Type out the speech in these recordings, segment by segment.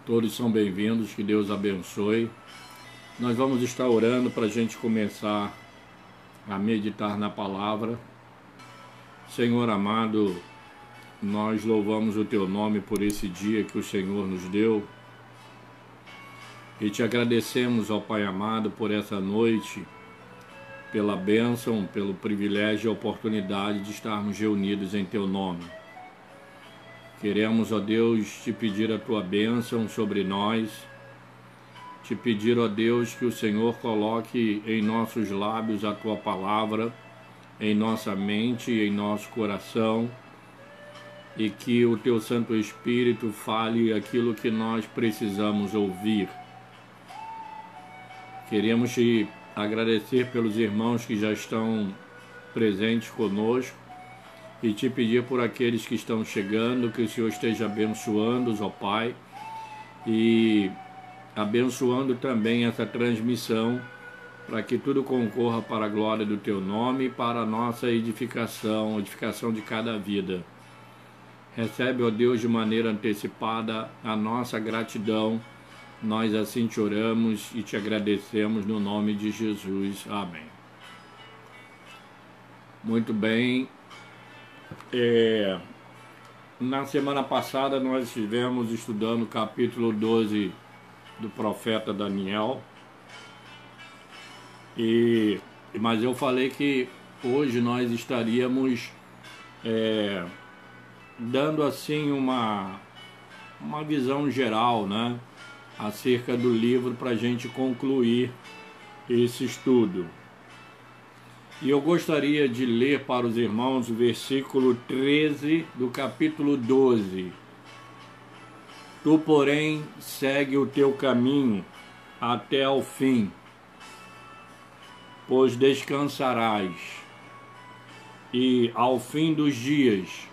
Todos são bem-vindos, que Deus abençoe. Nós vamos estar orando para a gente começar a meditar na palavra. Senhor amado, nós louvamos o Teu nome por esse dia que o Senhor nos deu e te agradecemos, ó Pai amado, por essa noite, pela bênção, pelo privilégio e a oportunidade de estarmos reunidos em Teu nome. Queremos, ó Deus, te pedir a Tua bênção sobre nós, te pedir, ó Deus, que o Senhor coloque em nossos lábios a Tua palavra, em nossa mente e em nosso coração, e que o Teu Santo Espírito fale aquilo que nós precisamos ouvir. Queremos te agradecer pelos irmãos que já estão presentes conosco e te pedir por aqueles que estão chegando, que o Senhor esteja abençoando-os, ó Pai, e abençoando também essa transmissão, para que tudo concorra para a glória do Teu nome e para a nossa edificação, edificação de cada vida. Recebe, ó Deus, de maneira antecipada a nossa gratidão. Nós assim te oramos e te agradecemos no nome de Jesus. Amém. Muito bem. Na semana passada nós estivemos estudando o capítulo 12 do profeta Daniel. Mas eu falei que hoje nós estaríamos dando assim uma visão geral, né, acerca do livro para a gente concluir esse estudo. E eu gostaria de ler para os irmãos o versículo 13 do capítulo 12. Tu, porém, segue o teu caminho até ao fim, pois descansarás, e ao fim dos dias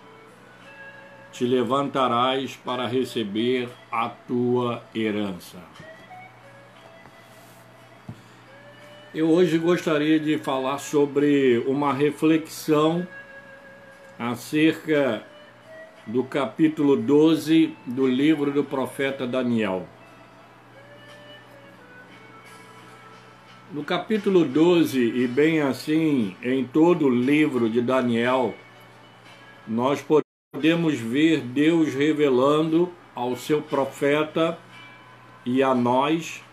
te levantarás para receber a tua herança. Eu hoje gostaria de falar sobre uma reflexão acerca do capítulo 12 do livro do profeta Daniel. No capítulo 12, e bem assim em todo o livro de Daniel, nós podemos ver Deus revelando ao seu profeta e a nós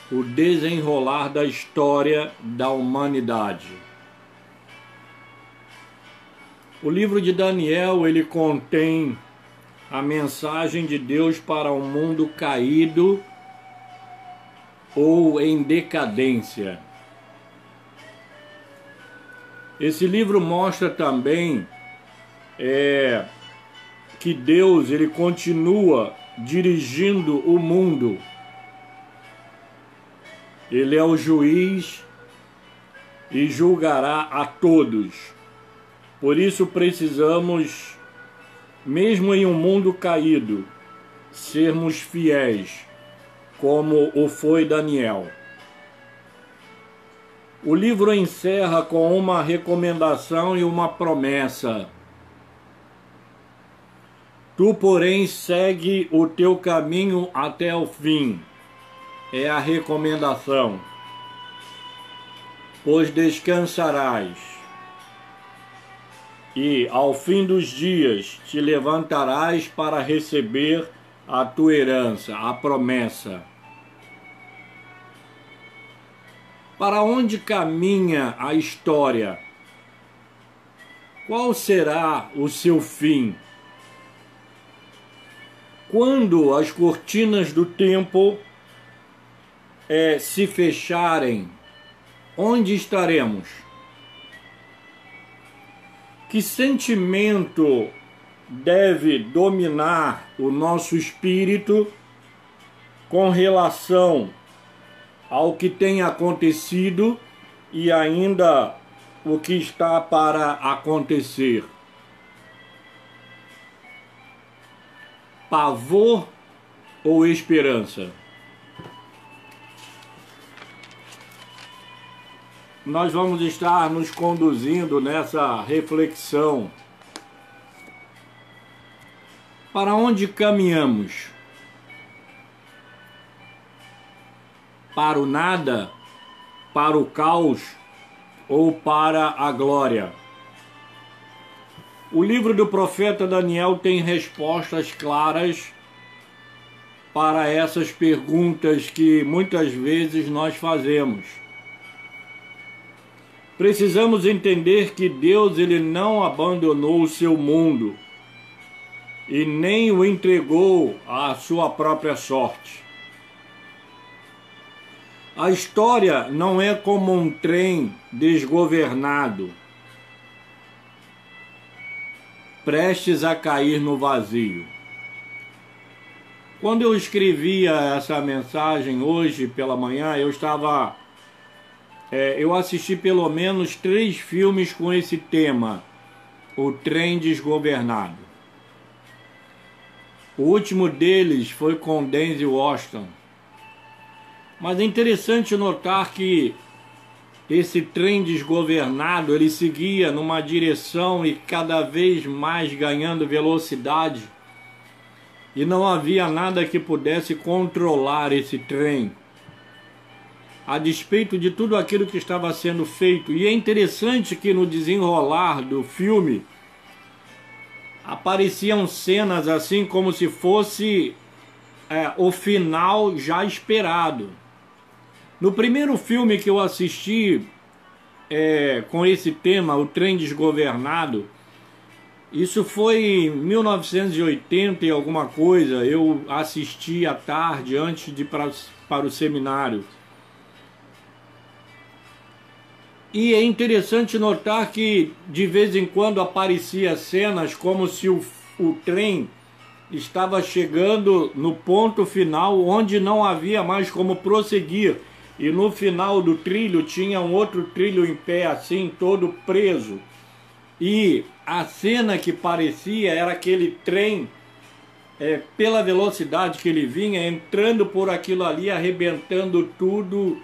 o desenrolar da história da humanidade. O livro de Daniel, ele contém a mensagem de Deus para um mundo caído ou em decadência. Esse livro mostra também que Deus, ele continua dirigindo o mundo. Ele é o juiz e julgará a todos. Por isso precisamos, mesmo em um mundo caído, sermos fiéis, como o foi Daniel. O livro encerra com uma recomendação e uma promessa. Tu, porém, segue o teu caminho até o fim. É a recomendação. Pois descansarás, e ao fim dos dias te levantarás para receber a tua herança, a promessa. Para onde caminha a história? Qual será o seu fim? Quando as cortinas do tempo se fecharem, onde estaremos? Que sentimento deve dominar o nosso espírito com relação ao que tem acontecido e ainda o que está para acontecer? Pavor ou esperança? Nós vamos estar nos conduzindo nessa reflexão. Para onde caminhamos? para o nada, para o caos ou para a glória? O livro do profeta Daniel tem respostas claras para essas perguntas que muitas vezes nós fazemos. Precisamos entender que Deus ele não abandonou o seu mundo e nem o entregou à sua própria sorte. A história não é como um trem desgovernado, prestes a cair no vazio. Quando eu escrevia essa mensagem hoje pela manhã, eu assisti pelo menos 3 filmes com esse tema, o trem desgovernado. O último deles foi com Denzel Washington. Mas é interessante notar que esse trem desgovernado, ele seguia numa direção e cada vez mais ganhando velocidade. E não havia nada que pudesse controlar esse trem, a despeito de tudo aquilo que estava sendo feito. E é interessante que no desenrolar do filme apareciam cenas assim como se fosse o final já esperado. No primeiro filme que eu assisti com esse tema, o trem desgovernado, isso foi em 1980 e alguma coisa. Eu assisti à tarde antes de ir para o seminário. E é interessante notar que de vez em quando aparecia cenas como se o trem estava chegando no ponto final onde não havia mais como prosseguir. E no final do trilho tinha um outro trilho em pé assim, todo preso. E a cena que parecia era aquele trem, pela velocidade que ele vinha, entrando por aquilo ali, arrebentando tudo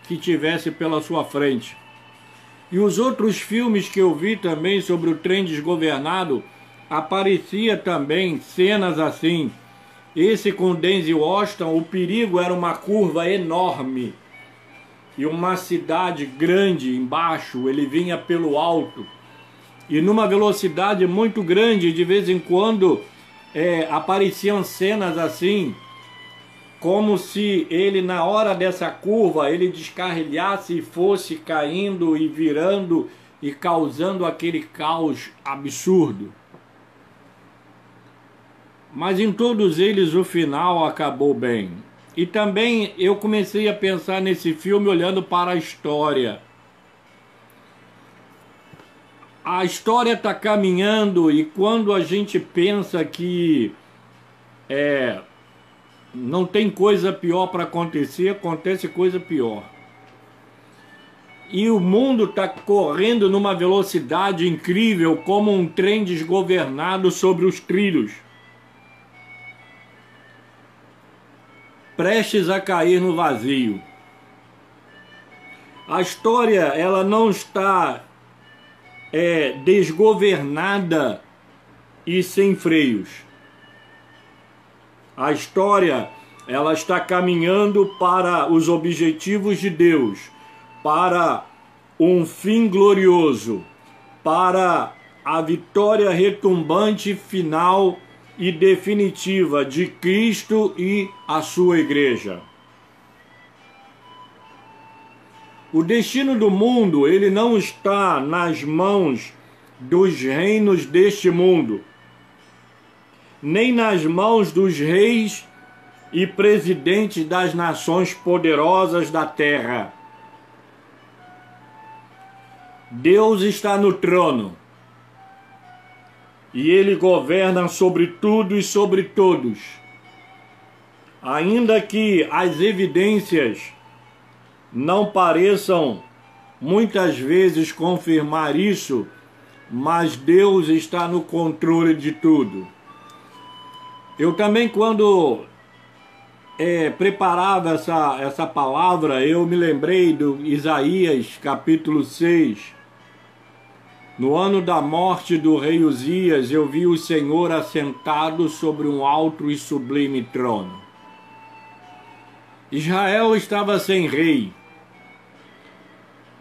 que tivesse pela sua frente. E os outros filmes que eu vi também sobre o trem desgovernado, aparecia também cenas assim. Esse com Denzel Washington, o perigo era uma curva enorme e uma cidade grande embaixo, ele vinha pelo alto. E numa velocidade muito grande, de vez em quando apareciam cenas assim, como se ele na hora dessa curva, ele descarrilhasse e fosse caindo e virando e causando aquele caos absurdo. Mas em todos eles o final acabou bem. E também eu comecei a pensar nesse filme olhando para a história. A história está caminhando e quando a gente pensa que não tem coisa pior para acontecer, acontece coisa pior. E o mundo está correndo numa velocidade incrível, como um trem desgovernado sobre os trilhos, prestes a cair no vazio. A história ela não está desgovernada e sem freios. A história ela está caminhando para os objetivos de Deus, para um fim glorioso, para a vitória retumbante final e definitiva de Cristo e a sua igreja. O destino do mundo, ele não está nas mãos dos reinos deste mundo, nem nas mãos dos reis e presidentes das nações poderosas da terra. Deus está no trono e Ele governa sobre tudo e sobre todos. Ainda que as evidências não pareçam muitas vezes confirmar isso, mas Deus está no controle de tudo. Eu também, quando preparava essa palavra, eu me lembrei do Isaías capítulo 6. No ano da morte do rei Uzias, eu vi o Senhor assentado sobre um alto e sublime trono. Israel estava sem rei.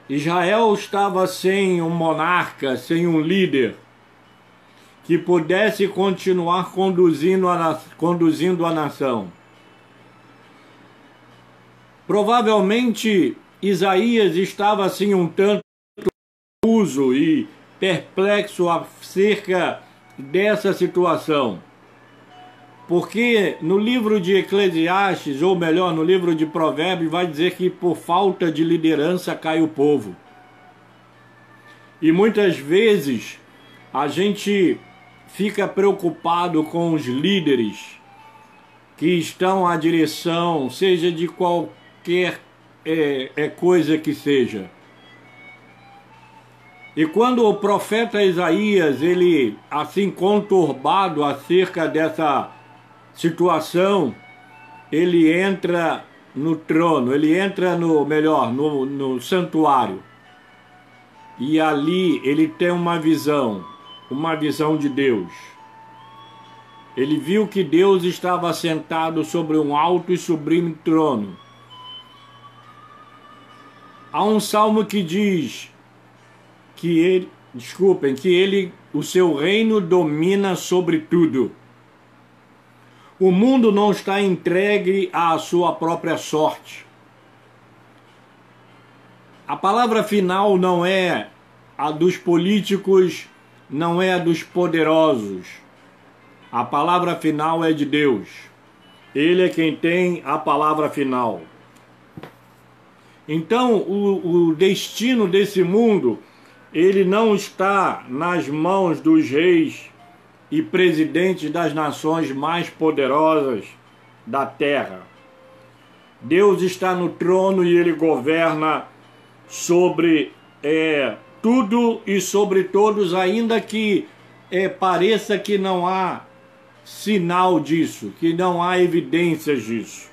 Israel estava sem um monarca, sem um líder que pudesse continuar conduzindo a nação. Provavelmente Isaías estava assim um tanto confuso e perplexo acerca dessa situação. Porque no livro de Eclesiastes, ou melhor, no livro de Provérbios, vai dizer que por falta de liderança cai o povo. E muitas vezes a gente fica preocupado com os líderes que estão à direção, seja de qualquer coisa que seja. E quando o profeta Isaías, ele assim conturbado acerca dessa situação, ele entra no trono, ele entra no santuário. E ali ele tem uma visão de Deus. Ele viu que Deus estava sentado sobre um alto e sublime trono. Há um salmo que diz que o seu reino domina sobre tudo. O mundo não está entregue à sua própria sorte. A palavra final não é a dos políticos, não é a dos poderosos. A palavra final é de Deus. Ele é quem tem a palavra final. Então, o destino desse mundo, ele não está nas mãos dos reis e presidentes das nações mais poderosas da terra. Deus está no trono e ele governa sobre tudo e sobre todos, ainda que pareça que não há sinal disso, que não há evidências disso.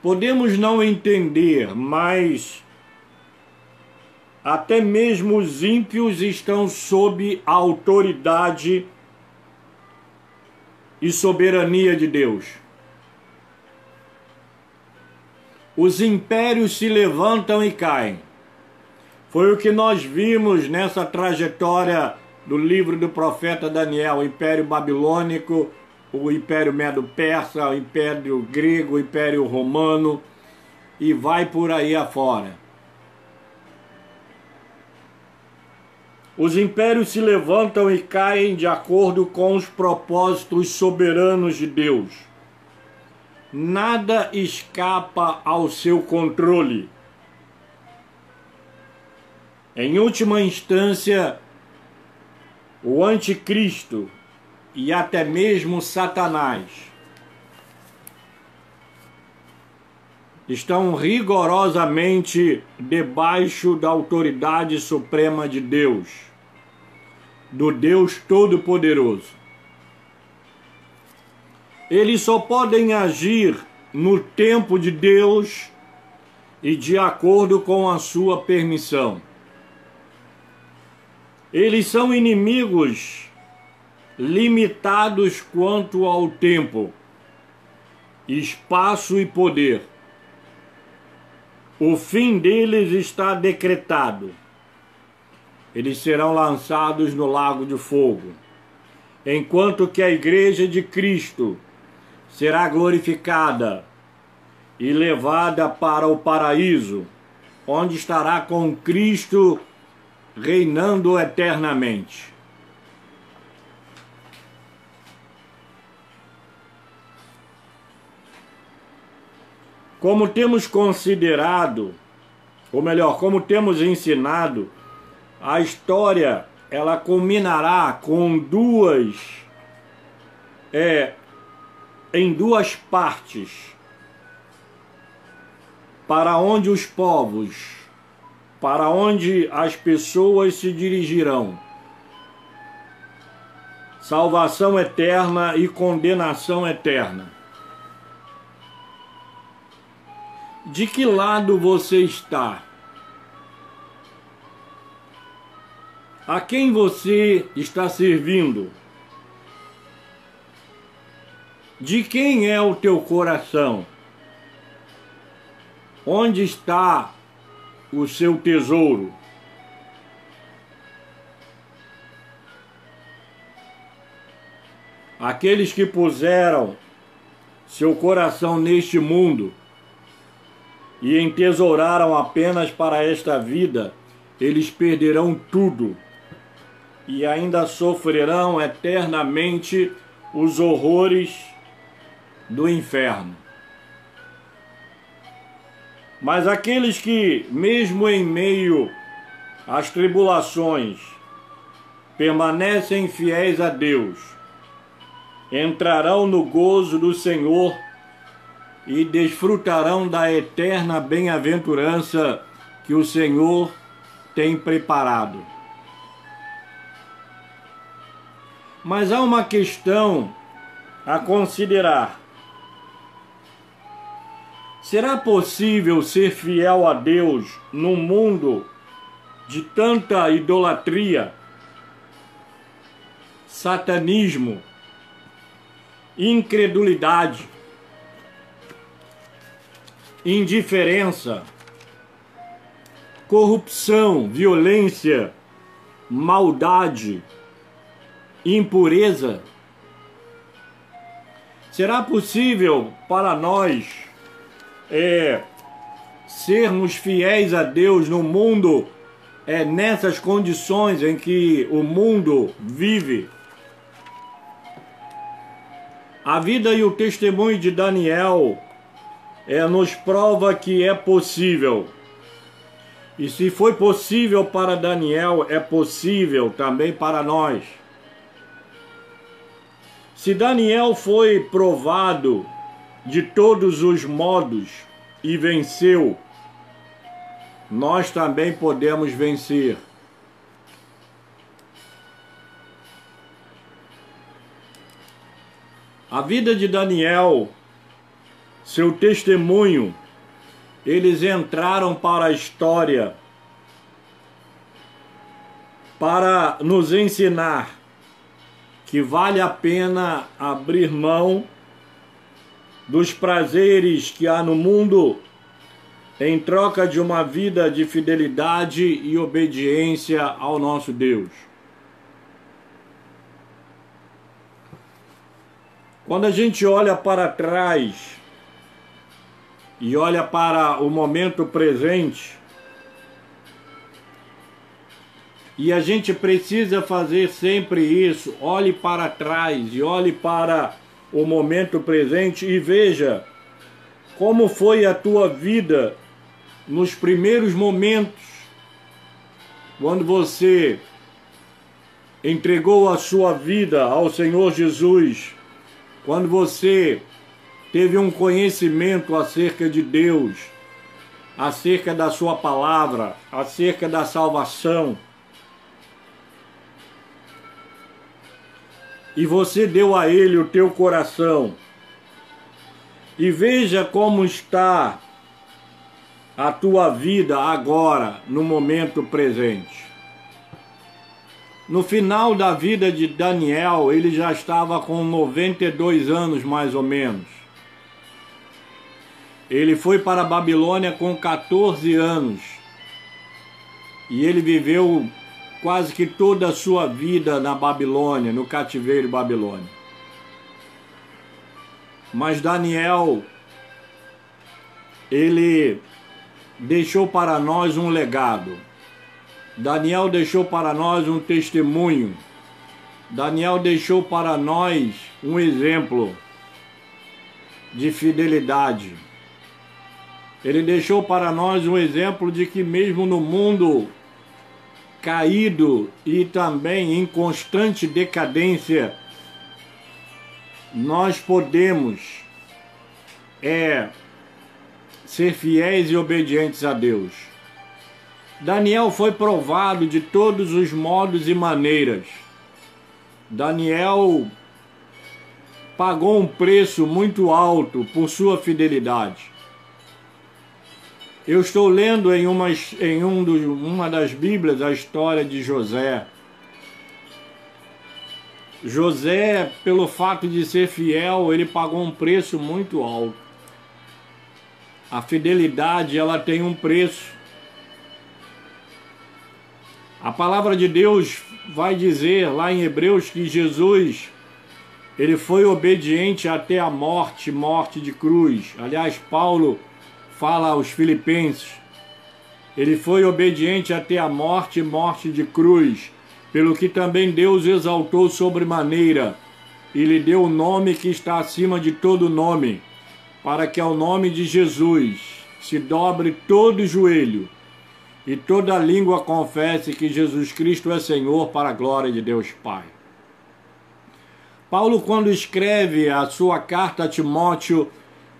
Podemos não entender, mas até mesmo os ímpios estão sob a autoridade e soberania de Deus. Os impérios se levantam e caem. Foi o que nós vimos nessa trajetória do livro do profeta Daniel: o Império Babilônico, o Império Medo-Persa, o Império Grego, o Império Romano, e vai por aí afora. Os impérios se levantam e caem de acordo com os propósitos soberanos de Deus. Nada escapa ao seu controle. Em última instância, o anticristo e até mesmo Satanás estão rigorosamente debaixo da autoridade suprema de Deus, do Deus Todo-Poderoso. Eles só podem agir no tempo de Deus e de acordo com a sua permissão. Eles são inimigos limitados quanto ao tempo, espaço e poder. O fim deles está decretado. Eles serão lançados no lago de fogo, enquanto que a Igreja de Cristo será glorificada e levada para o paraíso, onde estará com Cristo reinando eternamente. Como temos considerado, ou melhor, como temos ensinado, a história ela culminará com em duas partes, para onde os povos, para onde as pessoas se dirigirão: salvação eterna e condenação eterna. De que lado você está? A quem você está servindo? De quem é o teu coração? Onde está o seu tesouro? Aqueles que puseram seu coração neste mundo e entesouraram apenas para esta vida, eles perderão tudo e ainda sofrerão eternamente os horrores do inferno. Mas aqueles que, mesmo em meio às tribulações, permanecem fiéis a Deus, entrarão no gozo do Senhor e desfrutarão da eterna bem-aventurança que o Senhor tem preparado. Mas há uma questão a considerar. Será possível ser fiel a Deus num mundo de tanta idolatria, satanismo, incredulidade, indiferença, corrupção, violência, maldade, impureza? Será possível para nós sermos fiéis a Deus no mundo, nessas condições em que o mundo vive? A vida e o testemunho de Daniel nos prova que é possível. E se foi possível para Daniel, é possível também para nós. Se Daniel foi provado de todos os modos e venceu, nós também podemos vencer. A vida de Daniel, seu testemunho, eles entraram para a história para nos ensinar que vale a pena abrir mão dos prazeres que há no mundo em troca de uma vida de fidelidade e obediência ao nosso Deus. Quando a gente olha para trás e olha para o momento presente, e a gente precisa fazer sempre isso, olhe para trás e olhe para o momento presente e veja como foi a tua vida nos primeiros momentos, quando você entregou a sua vida ao Senhor Jesus, quando você teve um conhecimento acerca de Deus, acerca da sua palavra, acerca da salvação, e você deu a Ele o teu coração, e veja como está a tua vida agora, no momento presente. No final da vida de Daniel, ele já estava com 92 anos, mais ou menos. Ele foi para a Babilônia com 14 anos. E ele viveu quase que toda a sua vida na Babilônia, no cativeiro babilônico. Mas Daniel, ele deixou para nós um legado. Daniel deixou para nós um testemunho. Daniel deixou para nós um exemplo de fidelidade. Ele deixou para nós um exemplo de que mesmo no mundo caído e também em constante decadência, nós podemos ser fiéis e obedientes a Deus. Daniel foi provado de todos os modos e maneiras. Daniel pagou um preço muito alto por sua fidelidade. Eu estou lendo em uma das Bíblias a história de José. José, pelo fato de ser fiel, ele pagou um preço muito alto. A fidelidade, ela tem um preço. A palavra de Deus vai dizer lá em Hebreus que Jesus, ele foi obediente até a morte, morte de cruz. Aliás, Paulo fala aos Filipenses, ele foi obediente até a morte, morte de cruz, pelo que também Deus exaltou sobremaneira e lhe deu o nome que está acima de todo nome, para que ao nome de Jesus se dobre todo joelho e toda língua confesse que Jesus Cristo é Senhor, para a glória de Deus Pai. Paulo, quando escreve a sua carta a Timóteo,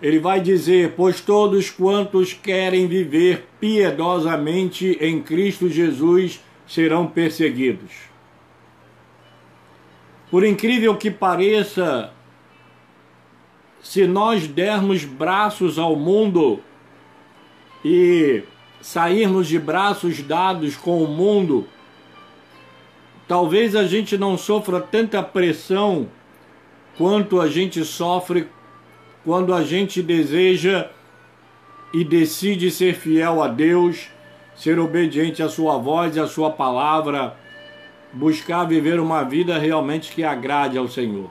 ele vai dizer: pois todos quantos querem viver piedosamente em Cristo Jesus serão perseguidos. Por incrível que pareça, se nós dermos braços ao mundo e sairmos de braços dados com o mundo, talvez a gente não sofra tanta pressão quanto a gente sofre quando a gente deseja e decide ser fiel a Deus, ser obediente à sua voz e à sua palavra, buscar viver uma vida realmente que agrade ao Senhor.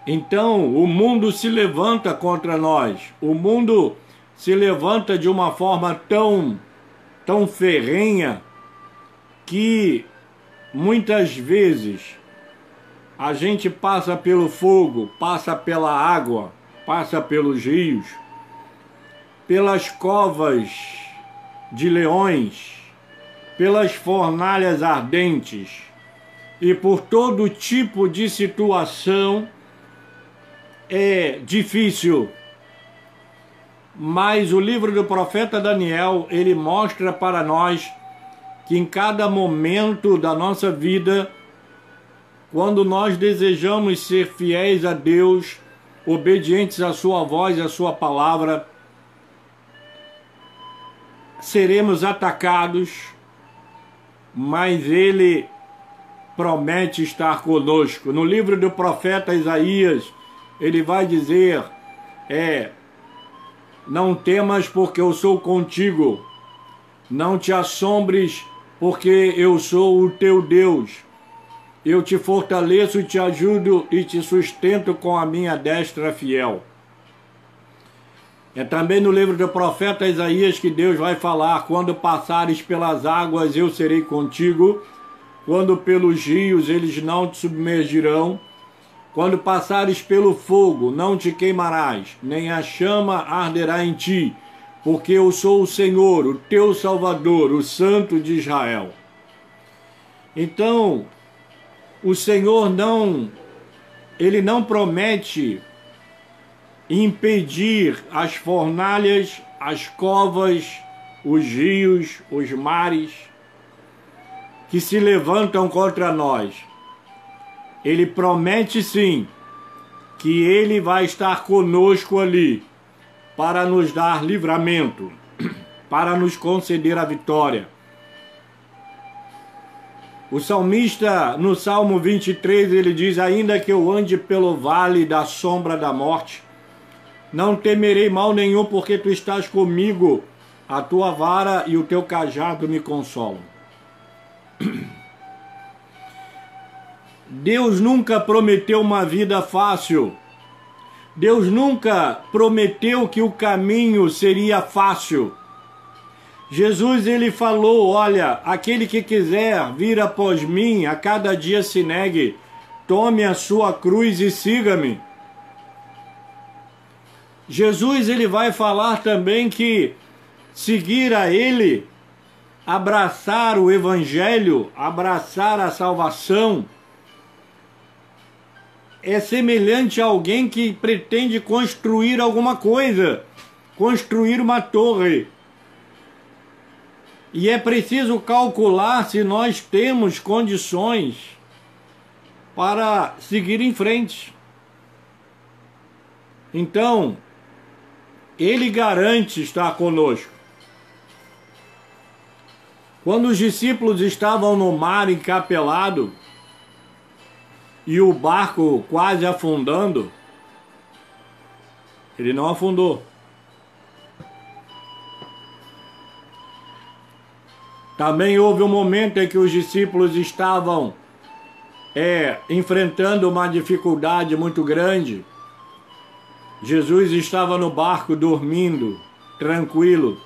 Então, o mundo se levanta contra nós. O mundo se levanta de uma forma tão ferrenha que muitas vezes a gente passa pelo fogo, passa pela água, passa pelos rios, pelas covas de leões, pelas fornalhas ardentes e por todo tipo de situação difícil. Mas o livro do profeta Daniel, ele mostra para nós que em cada momento da nossa vida, quando nós desejamos ser fiéis a Deus, obedientes à sua voz e à sua palavra, seremos atacados, mas ele promete estar conosco. No livro do profeta Isaías, ele vai dizer, não temas porque eu sou contigo, não te assombres porque eu sou o teu Deus. Eu te fortaleço, te ajudo e te sustento com a minha destra fiel. É também no livro do profeta Isaías que Deus vai falar: quando passares pelas águas eu serei contigo, quando pelos rios eles não te submergirão, quando passares pelo fogo não te queimarás, nem a chama arderá em ti, porque eu sou o Senhor, o teu Salvador, o Santo de Israel. Então, o Senhor ele não promete impedir as fornalhas, as covas, os rios, os mares que se levantam contra nós. Ele promete sim que ele vai estar conosco ali para nos dar livramento, para nos conceder a vitória. O salmista, no Salmo 23, ele diz: ainda que eu ande pelo vale da sombra da morte, não temerei mal nenhum, porque tu estás comigo, a tua vara e o teu cajado me consolam. Deus nunca prometeu uma vida fácil. Deus nunca prometeu que o caminho seria fácil. Jesus, ele falou: olha, aquele que quiser vir após mim, a cada dia se negue, tome a sua cruz e siga-me. Jesus, ele vai falar também que seguir a ele, abraçar o evangelho, abraçar a salvação, é semelhante a alguém que pretende construir alguma coisa, construir uma torre. E é preciso calcular se nós temos condições para seguir em frente. Então, ele garante estar conosco. Quando os discípulos estavam no mar encapelado, e o barco quase afundando, ele não afundou. Também houve um momento em que os discípulos estavam enfrentando uma dificuldade muito grande. Jesus estava no barco dormindo, tranquilo.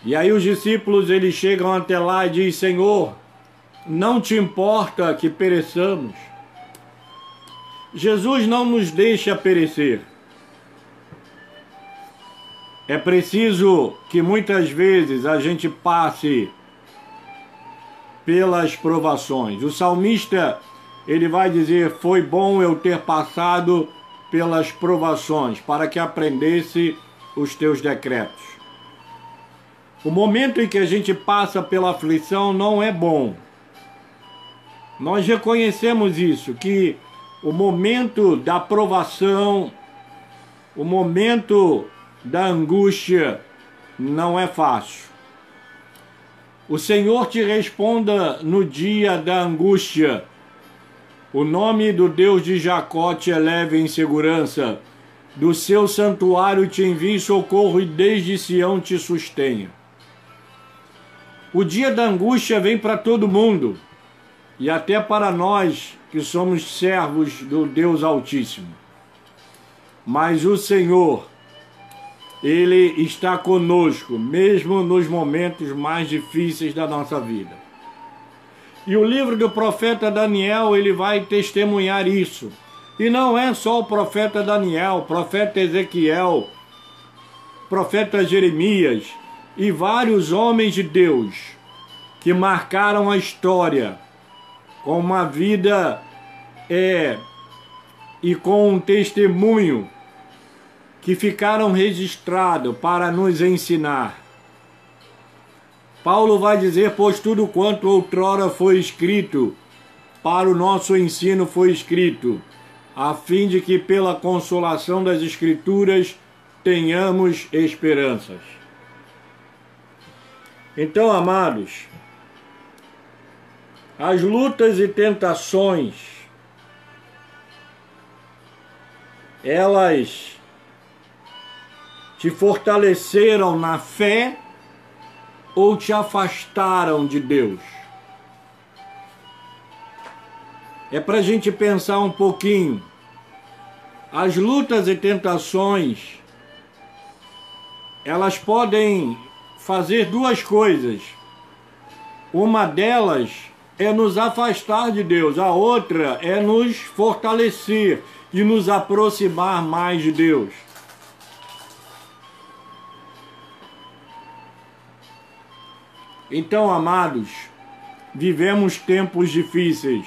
E aí os discípulos, eles chegam até lá e dizem: Senhor, não te importa que pereçamos? Jesus não nos deixa perecer. É preciso que muitas vezes a gente passe pelas provações. O salmista, ele vai dizer: foi bom eu ter passado pelas provações, para que aprendesse os teus decretos. O momento em que a gente passa pela aflição não é bom. Nós reconhecemos isso, que o momento da provação, o momento da angústia não é fácil. O Senhor te responda no dia da angústia. O nome do Deus de Jacó te eleve em segurança. Do seu santuário te envie socorro e desde Sião te sustenha. O dia da angústia vem para todo mundo, e até para nós que somos servos do Deus Altíssimo. Mas o Senhor, Ele está conosco, mesmo nos momentos mais difíceis da nossa vida. E o livro do profeta Daniel, ele vai testemunhar isso. E não é só o profeta Daniel, o profeta Ezequiel, o profeta Jeremias e vários homens de Deus que marcaram a história com uma vida e com um testemunho que ficaram registrados para nos ensinar. Paulo vai dizer: pois tudo quanto outrora foi escrito, para o nosso ensino foi escrito, a fim de que pela consolação das Escrituras tenhamos esperanças. Então, amados, as lutas e tentações, elas te fortaleceram na fé ou te afastaram de Deus? É para a gente pensar um pouquinho. As lutas e tentações, elas podem fazer duas coisas. Uma delas é nos afastar de Deus, a outra é nos fortalecer e nos aproximar mais de Deus. Então, amados, vivemos tempos difíceis.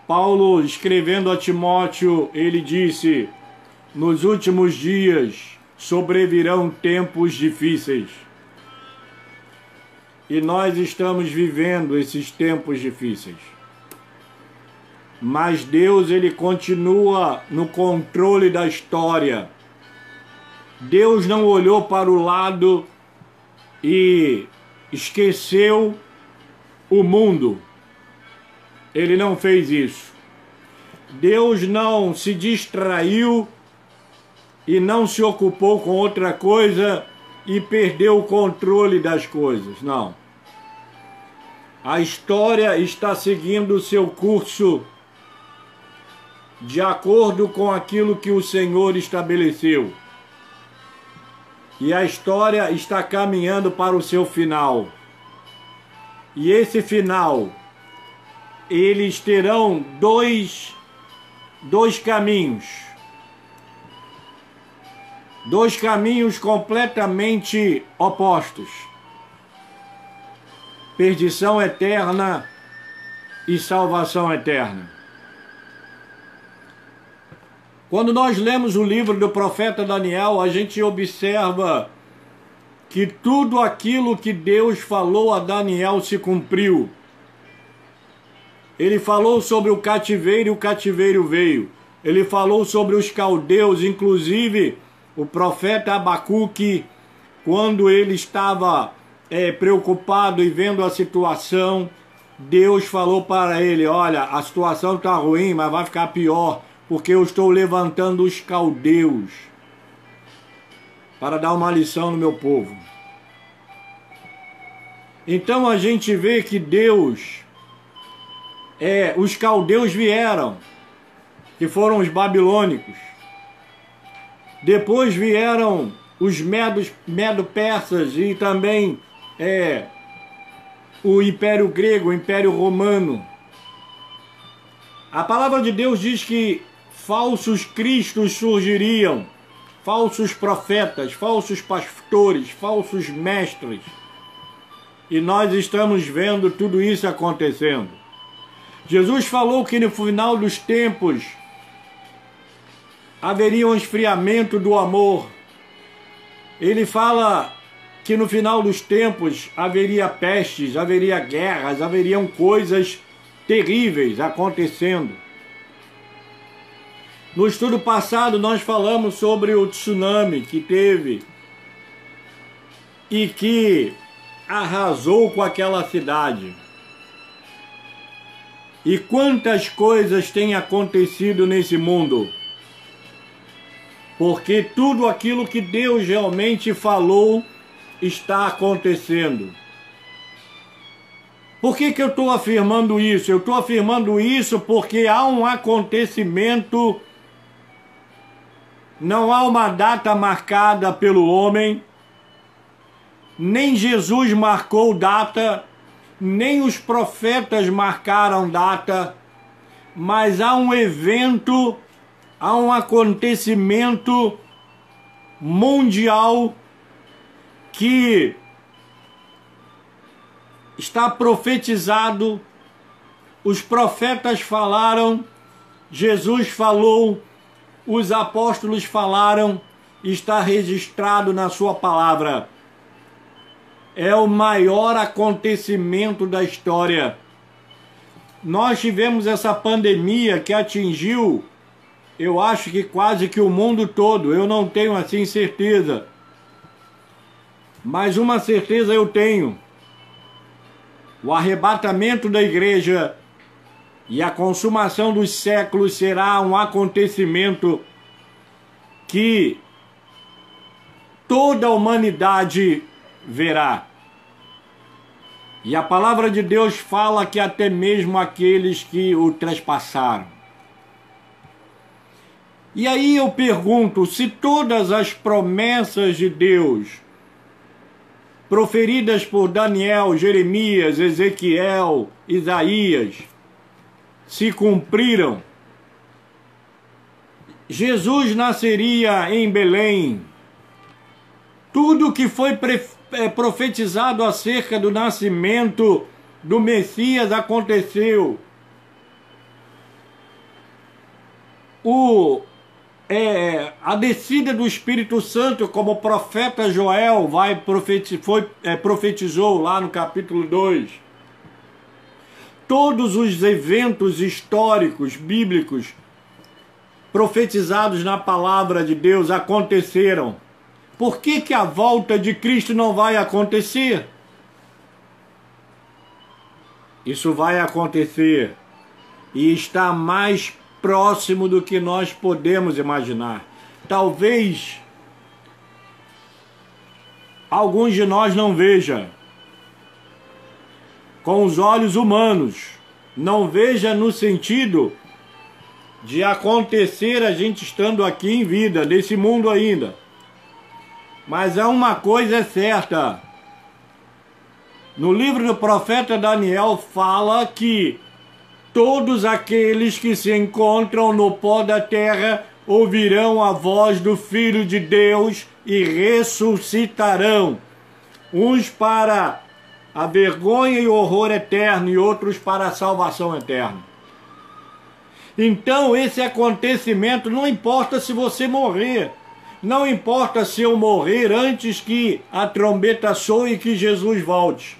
Paulo, escrevendo a Timóteo, ele disse: nos últimos dias sobrevirão tempos difíceis. E nós estamos vivendo esses tempos difíceis. Mas Deus, ele continua no controle da história. Deus não olhou para o lado e esqueceu o mundo. Ele não fez isso. Deus não se distraiu e não se ocupou com outra coisa e perdeu o controle das coisas. Não. A história está seguindo o seu curso de acordo com aquilo que o Senhor estabeleceu. E a história está caminhando para o seu final. E esse final, eles terão dois caminhos. Dois caminhos completamente opostos. Perdição eterna e salvação eterna. Quando nós lemos o livro do profeta Daniel, a gente observa que tudo aquilo que Deus falou a Daniel se cumpriu. Ele falou sobre o cativeiro e o cativeiro veio. Ele falou sobre os caldeus, inclusive o profeta Abacuque, quando ele estava preocupado e vendo a situação, Deus falou para ele: olha, a situação está ruim, mas vai ficar pior, porque eu estou levantando os caldeus para dar uma lição no meu povo. Então a gente vê que Deus, os caldeus vieram, que foram os babilônicos. Depois vieram os medo-persas e também o Império Grego, o Império Romano. A palavra de Deus diz que falsos cristos surgiriam, falsos profetas, falsos pastores, falsos mestres. E nós estamos vendo tudo isso acontecendo. Jesus falou que no final dos tempos haveria um esfriamento do amor. Ele fala que no final dos tempos haveria pestes, haveria guerras, haveriam coisas terríveis acontecendo. No estudo passado nós falamos sobre o tsunami que teve e que arrasou com aquela cidade. E quantas coisas têm acontecido nesse mundo? Porque tudo aquilo que Deus realmente falou está acontecendo. Por que eu estou afirmando isso? Eu estou afirmando isso porque há um acontecimento, não há uma data marcada pelo homem, nem Jesus marcou data, nem os profetas marcaram data, mas há um evento, há um acontecimento mundial que está profetizado, os profetas falaram, Jesus falou, os apóstolos falaram, está registrado na sua palavra. É o maior acontecimento da história. Nós tivemos essa pandemia que atingiu, eu acho que quase que o mundo todo. Eu não tenho assim certeza. Mas uma certeza eu tenho. O arrebatamento da igreja e a consumação dos séculos será um acontecimento que toda a humanidade verá. E a palavra de Deus fala que até mesmo aqueles que o trespassaram. E aí eu pergunto, se todas as promessas de Deus proferidas por Daniel, Jeremias, Ezequiel, Isaías, se cumpriram, Jesus nasceria em Belém, tudo que foi profetizado acerca do nascimento do Messias aconteceu. A descida do Espírito Santo, como o profeta Joel profetizou lá no capítulo 2. Todos os eventos históricos, bíblicos, profetizados na palavra de Deus aconteceram. Por que a volta de Cristo não vai acontecer? Isso vai acontecer e está mais próximo do que nós podemos imaginar. Talvez alguns de nós não vejam com os olhos humanos, não veja no sentido de acontecer a gente estando aqui em vida, nesse mundo ainda. Mas há uma coisa certa. No livro do profeta Daniel fala que todos aqueles que se encontram no pó da terra ouvirão a voz do Filho de Deus e ressuscitarão. Uns para a vergonha e o horror eterno e outros para a salvação eterna. Então esse acontecimento, não importa se você morrer, não importa se eu morrer antes que a trombeta soe e que Jesus volte.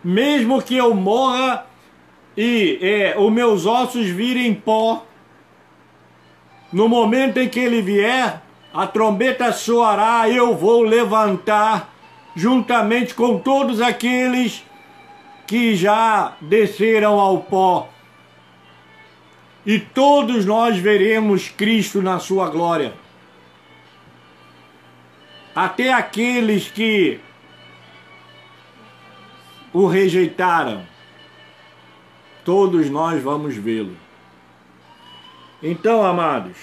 Mesmo que eu morra e os meus ossos virem pó, no momento em que ele vier, a trombeta soará, eu vou levantar juntamente com todos aqueles que já desceram ao pó. E todos nós veremos Cristo na sua glória. Até aqueles que o rejeitaram, todos nós vamos vê-lo. Então, amados,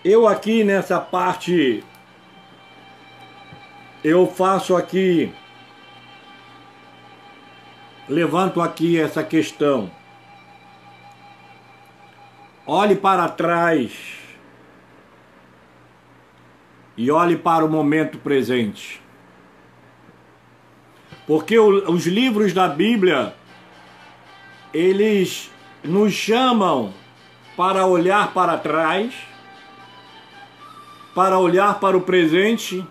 eu aqui nessa parte, eu faço aqui, levanto aqui essa questão. Olhe para trás e olhe para o momento presente. Porque os livros da Bíblia, eles nos chamam para olhar para trás, para olhar para o presente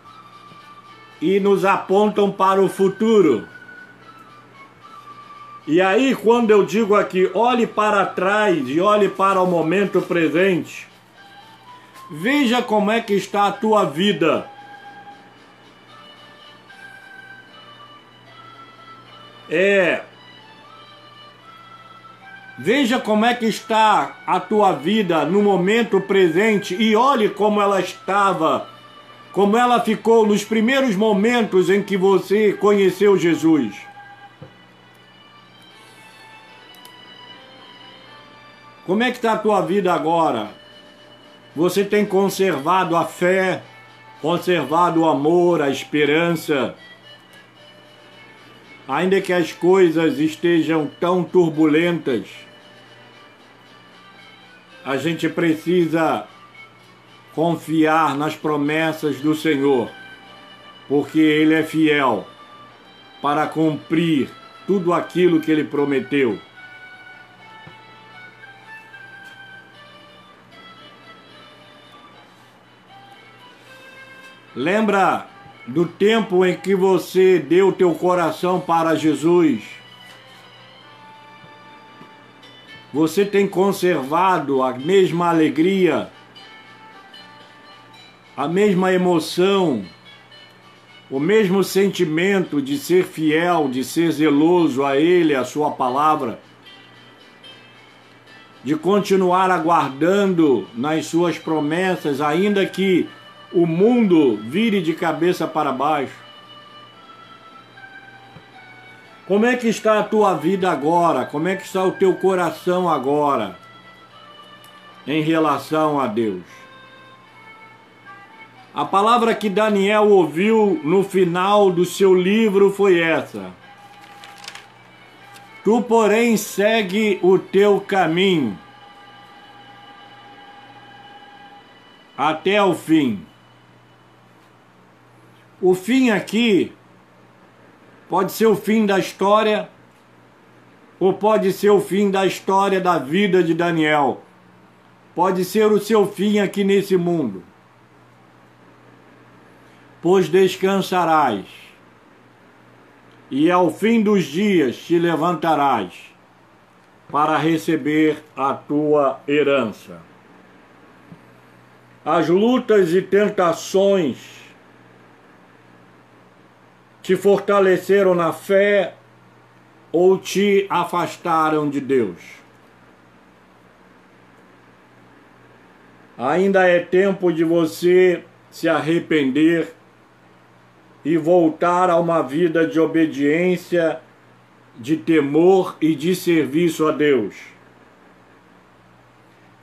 e nos apontam para o futuro. E aí, quando eu digo aqui, olhe para trás e olhe para o momento presente, veja como é que está a tua vida. Veja como é que está a tua vida no momento presente e olhe como ela estava, como ela ficou nos primeiros momentos em que você conheceu Jesus. Como é que está a tua vida agora? Você tem conservado a fé, conservado o amor, a esperança? Ainda que as coisas estejam tão turbulentas, a gente precisa confiar nas promessas do Senhor, porque Ele é fiel para cumprir tudo aquilo que Ele prometeu. Lembra do tempo em que você deu teu coração para Jesus? Você tem conservado a mesma alegria, a mesma emoção, o mesmo sentimento de ser fiel, de ser zeloso a Ele, a sua palavra, de continuar aguardando nas suas promessas, ainda que o mundo vire de cabeça para baixo? Como é que está a tua vida agora? Como é que está o teu coração agora em relação a Deus? A palavra que Daniel ouviu no final do seu livro foi essa: tu, porém, segue o teu caminho até o fim. O fim aqui pode ser o fim da história, ou pode ser o fim da história da vida de Daniel. Pode ser o seu fim aqui nesse mundo. Pois descansarás, e ao fim dos dias te levantarás para receber a tua herança. As lutas e tentações te fortaleceram na fé ou te afastaram de Deus? Ainda é tempo de você se arrepender e voltar a uma vida de obediência, de temor e de serviço a Deus.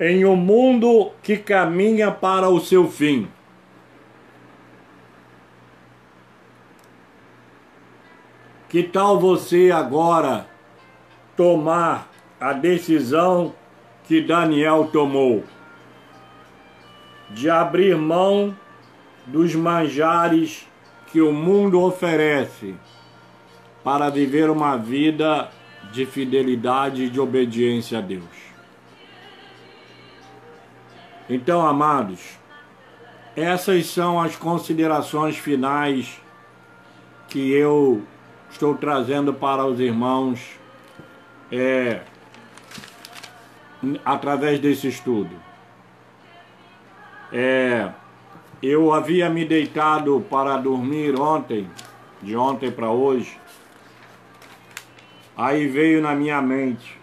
Em um mundo que caminha para o seu fim, que tal você agora tomar a decisão que Daniel tomou, de abrir mão dos manjares que o mundo oferece para viver uma vida de fidelidade e de obediência a Deus? Então, amados, essas são as considerações finais que eu estou trazendo para os irmãos através desse estudo. Eu havia me deitado para dormir ontem, de ontem para hoje. Aí veio na minha mente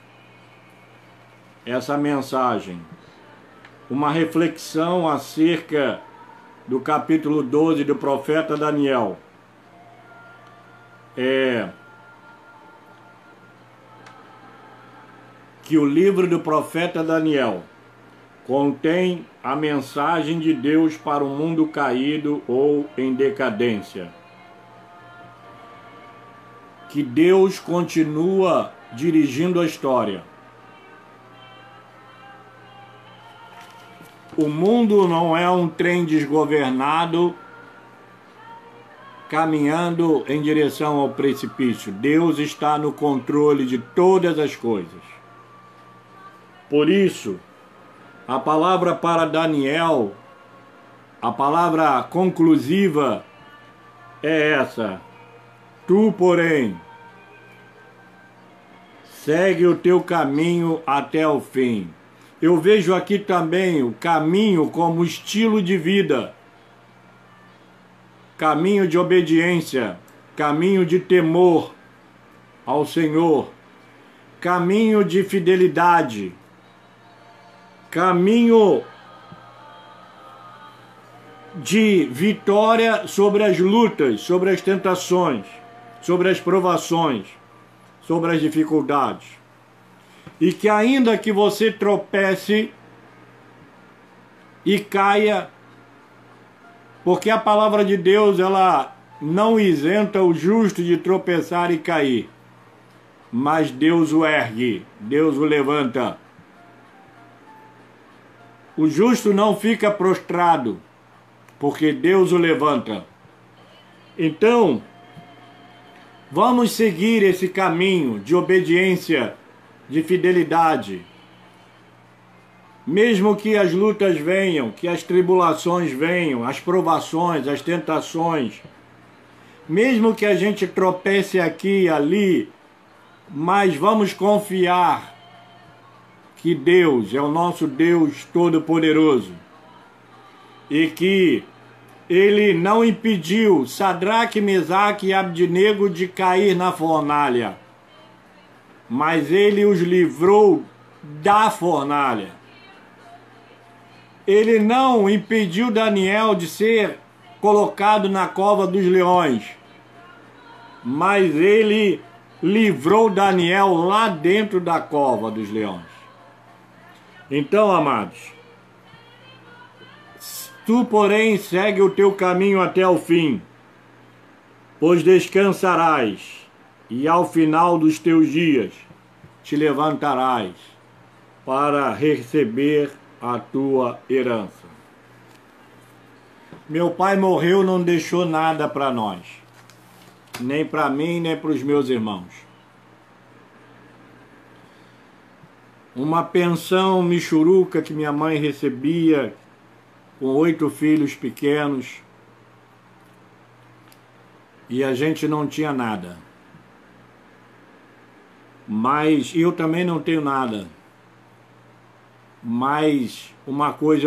essa mensagem, uma reflexão acerca do capítulo 12 do profeta Daniel. Que o livro do profeta Daniel contém a mensagem de Deus para o mundo caído ou em decadência. Que Deus continua dirigindo a história. O mundo não é um trem desgovernado caminhando em direção ao precipício. Deus está no controle de todas as coisas. Por isso, a palavra para Daniel, a palavra conclusiva é essa: tu, porém, segue o teu caminho até o fim. Eu vejo aqui também o caminho como estilo de vida, caminho de obediência, caminho de temor ao Senhor, caminho de fidelidade, caminho de vitória sobre as lutas, sobre as tentações, sobre as provações, sobre as dificuldades. E que ainda que você tropece e caia, porque a palavra de Deus, ela não isenta o justo de tropeçar e cair, mas Deus o ergue, Deus o levanta. O justo não fica prostrado, porque Deus o levanta. Então, vamos seguir esse caminho de obediência, de fidelidade. Mesmo que as lutas venham, que as tribulações venham, as provações, as tentações, mesmo que a gente tropece aqui e ali, mas vamos confiar que Deus é o nosso Deus Todo-Poderoso e que Ele não impediu Sadraque, Mesaque e Abdenego de cair na fornalha, mas Ele os livrou da fornalha. Ele não impediu Daniel de ser colocado na cova dos leões, mas Ele livrou Daniel lá dentro da cova dos leões. Então, amados, tu, porém, segue o teu caminho até o fim, pois descansarás, e ao final dos teus dias te levantarás para receber a tua herança. Meu pai morreu, não deixou nada para nós, nem para mim, nem para os meus irmãos. Uma pensão michuruca que minha mãe recebia, com 8 filhos pequenos, e a gente não tinha nada. Mas eu também não tenho nada. Mas uma coisa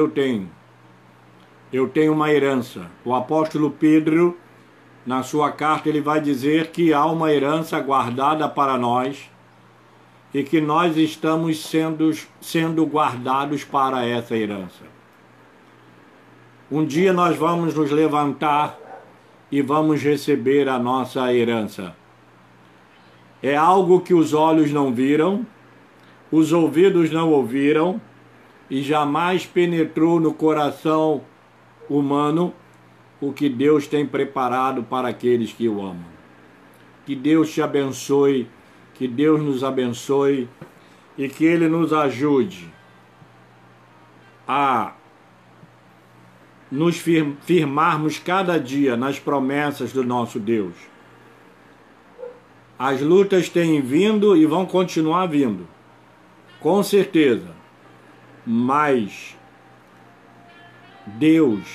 eu tenho uma herança. O apóstolo Pedro, na sua carta, ele vai dizer que há uma herança guardada para nós e que nós estamos sendo guardados para essa herança. Um dia nós vamos nos levantar e vamos receber a nossa herança. É algo que os olhos não viram, os ouvidos não ouviram e jamais penetrou no coração humano o que Deus tem preparado para aqueles que o amam. Que Deus te abençoe, que Deus nos abençoe e que Ele nos ajude a nos firmarmos cada dia nas promessas do nosso Deus. As lutas têm vindo e vão continuar vindo, com certeza, mas Deus,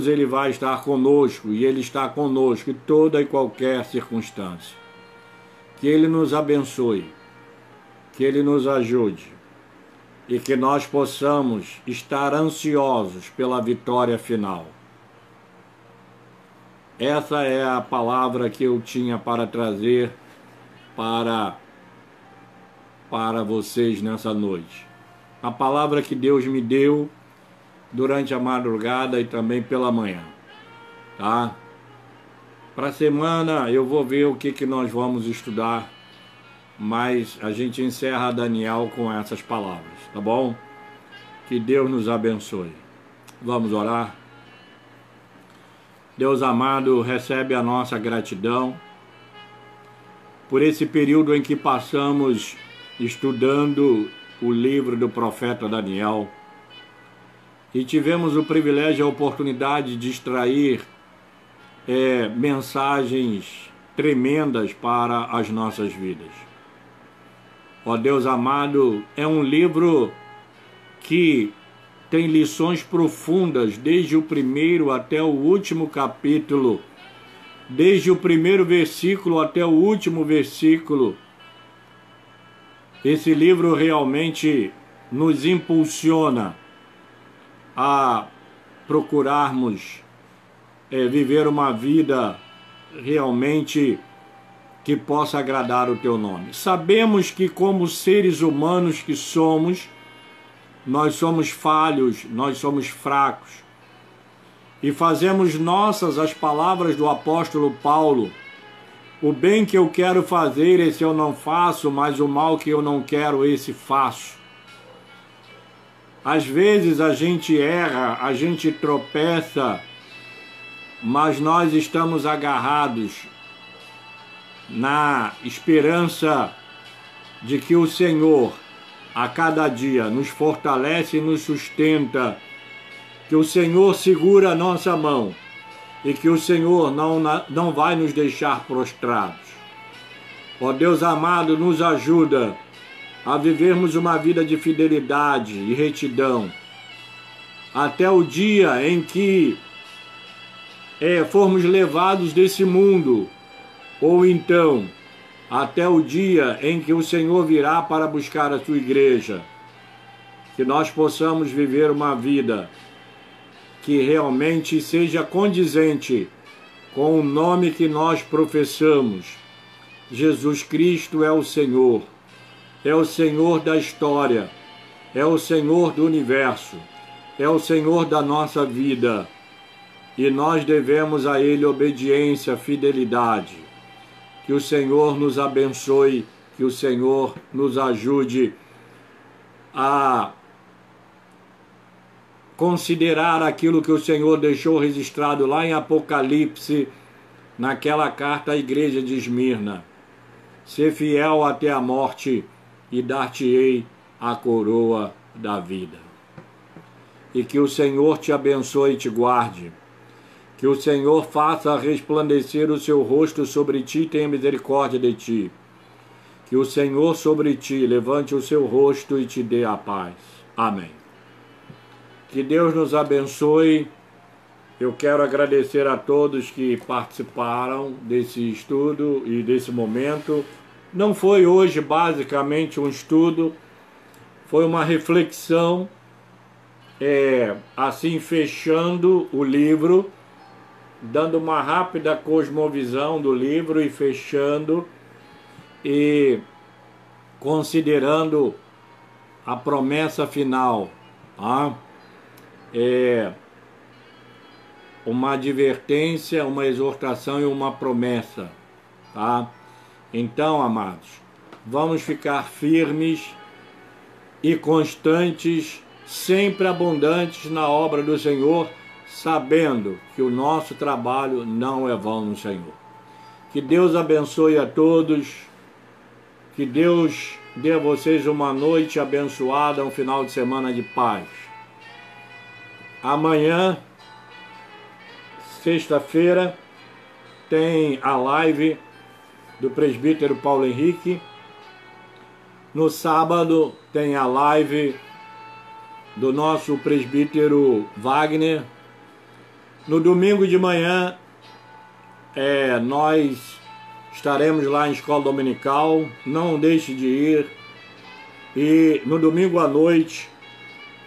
Ele vai estar conosco e Ele está conosco em toda e qualquer circunstância. Que Ele nos abençoe, que Ele nos ajude e que nós possamos estar ansiosos pela vitória final. Essa é a palavra que eu tinha para trazer para vocês nessa noite. A palavra que Deus me deu durante a madrugada e também pela manhã, tá? Para a semana eu vou ver o que nós vamos estudar, mas a gente encerra Daniel com essas palavras, tá bom? Que Deus nos abençoe. Vamos orar? Deus amado, recebe a nossa gratidão por esse período em que passamos estudando o livro do profeta Daniel e tivemos o privilégio e a oportunidade de extrair mensagens tremendas para as nossas vidas. Ó Deus amado, é um livro que tem lições profundas desde o primeiro até o último capítulo, desde o primeiro versículo até o último versículo. Esse livro realmente nos impulsiona a procurarmos viver uma vida realmente que possa agradar o Teu nome. Sabemos que como seres humanos que somos, nós somos falhos, nós somos fracos. E fazemos nossas as palavras do apóstolo Paulo: o bem que eu quero fazer, esse eu não faço, mas o mal que eu não quero, esse faço. Às vezes a gente erra, a gente tropeça, mas nós estamos agarrados na esperança de que o Senhor a cada dia nos fortalece e nos sustenta, que o Senhor segura a nossa mão e que o Senhor não vai nos deixar prostrados. Ó Deus amado, nos ajuda a vivermos uma vida de fidelidade e retidão, até o dia em que formos levados desse mundo, ou então até o dia em que o Senhor virá para buscar a sua igreja, que nós possamos viver uma vida que realmente seja condizente com o nome que nós professamos. Jesus Cristo é o Senhor da história, é o Senhor do universo, é o Senhor da nossa vida, e nós devemos a Ele obediência, fidelidade. Que o Senhor nos abençoe, que o Senhor nos ajude a considerar aquilo que o Senhor deixou registrado lá em Apocalipse, naquela carta à igreja de Esmirna: ser fiel até a morte e dar-te-ei a coroa da vida. E que o Senhor te abençoe e te guarde. Que o Senhor faça resplandecer o seu rosto sobre ti e tenha misericórdia de ti. Que o Senhor sobre ti levante o seu rosto e te dê a paz. Amém. Que Deus nos abençoe. Eu quero agradecer a todos que participaram desse estudo e desse momento. Não foi hoje basicamente um estudo, foi uma reflexão, assim fechando o livro, dando uma rápida cosmovisão do livro e fechando e considerando a promessa final, tá? Uma advertência, uma exortação e uma promessa, tá? Então, amados, vamos ficar firmes e constantes, sempre abundantes na obra do Senhor, sabendo que o nosso trabalho não é vão no Senhor. Que Deus abençoe a todos, que Deus dê a vocês uma noite abençoada, um final de semana de paz. Amanhã, sexta-feira, tem a live do presbítero Paulo Henrique. No sábado tem a live do nosso presbítero Wagner. No domingo de manhã nós estaremos lá em escola dominical. Não deixe de ir. E no domingo à noite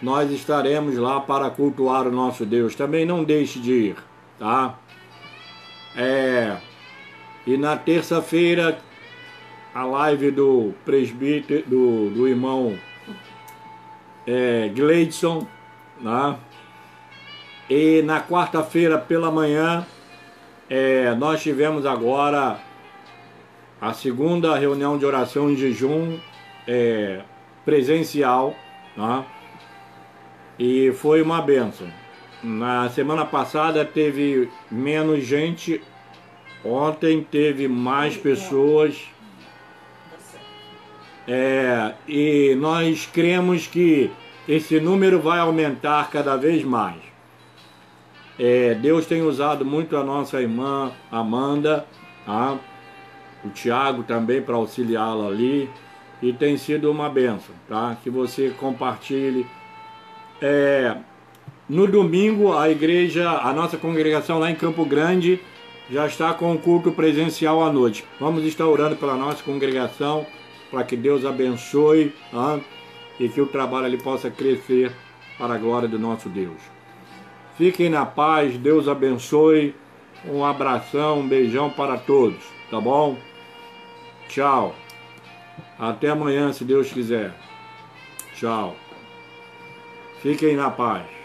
nós estaremos lá para cultuar o nosso Deus. Também não deixe de ir, tá? E na terça-feira a live do presbítero, do irmão Gleidson, né? E na quarta-feira pela manhã nós tivemos agora a segunda reunião de oração em jejum presencial, né? E foi uma bênção. Na semana passada teve menos gente, ontem teve mais pessoas. E nós cremos que esse número vai aumentar cada vez mais. Deus tem usado muito a nossa irmã Amanda, tá? O Tiago também para auxiliá-la ali, e tem sido uma bênção, tá? Que você compartilhe. No domingo a igreja, a nossa congregação lá em Campo Grande já está com o culto presencial à noite. Vamos estar orando pela nossa congregação, para que Deus abençoe, tá? E que o trabalho ali possa crescer para a glória do nosso Deus. Fiquem na paz, Deus abençoe, um abração, um beijão para todos, tá bom? Tchau, até amanhã se Deus quiser, tchau, fiquem na paz.